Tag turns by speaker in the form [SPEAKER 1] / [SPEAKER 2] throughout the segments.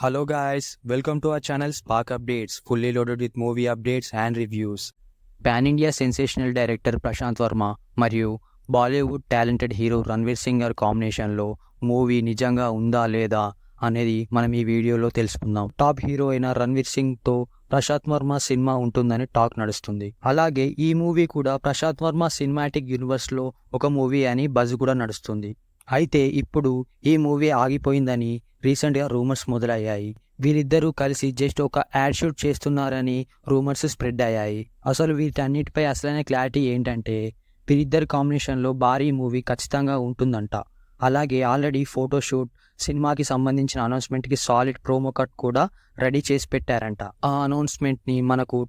[SPEAKER 1] Hello guys, welcome to our channel Spark Updates, fully loaded with movie updates and reviews. Pan India sensational director Prashanth Varma మరియు Bollywood talented hero Ranveer Singh గారి కాంబినేషన్లో movie నిజంగా ఉందా లేదా అనేది మనం ఈ వీడియోలో తెలుసుకుందాం. టాప్ హీరో అయిన రణ్వీర్ సింగ్తో ప్రశాంత్ వర్మ సినిమా ఉంటుందని టాక్ నడుస్తుంది. అలాగే ఈ మూవీ కూడా ప్రశాంత్ వర్మ సినిమాటిక్ యూనివర్స్లో ఒక మూవీ అని బజ్ కూడా నడుస్తుంది. అయితే ఇప్పుడు ఈ మూవీ ఆగిపోయిందని రీసెంట్గా రూమర్స్ మొదలయ్యాయి. వీరిద్దరూ కలిసి జస్ట్ ఒక యాడ్ షూట్ చేస్తున్నారని రూమర్స్ స్ప్రెడ్ అయ్యాయి. అసలు వీటన్నిటిపై అసలైన క్లారిటీ ఏంటంటే వీరిద్దరి కాంబినేషన్లో భారీ మూవీ ఖచ్చితంగా ఉంటుందంట. అలాగే ఆల్రెడీ ఫోటోషూట్, సినిమాకి సంబంధించిన అనౌన్స్మెంట్కి సాలిడ్ ప్రోమో కట్ కూడా రెడీ చేసి పెట్టారంట. ఆ అనౌన్స్మెంట్ని మనకు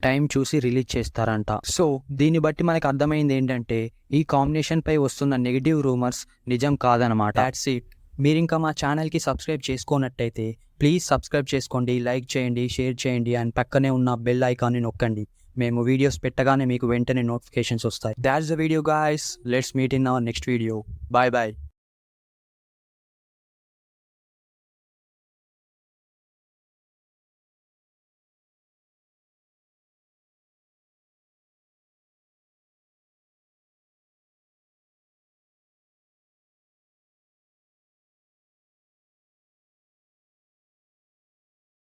[SPEAKER 1] టైం చూసి రిలీజ్ చేస్తారంట. సో దీన్ని బట్టి మనకు అర్థమైంది ఏంటంటే ఈ కాంబినేషన్ పై వస్తున్న నెగిటివ్ రూమర్స్ నిజం కాదనమాట. That's it. మీరు ఇంకా మా ఛానల్కి సబ్స్క్రైబ్ చేసుకోనట్టయితే ప్లీజ్ సబ్స్క్రైబ్ చేసుకోండి, లైక్ చేయండి, షేర్ చేయండి అండ్ పక్కనే ఉన్న బెల్ ఐకాన్ని నొక్కండి. మేము వీడియోస్ పెట్టగానే మీకు వెంటనే నోటిఫికేషన్స్ వస్తాయి. That's the video guys. Let's meet in our next video. Bye bye.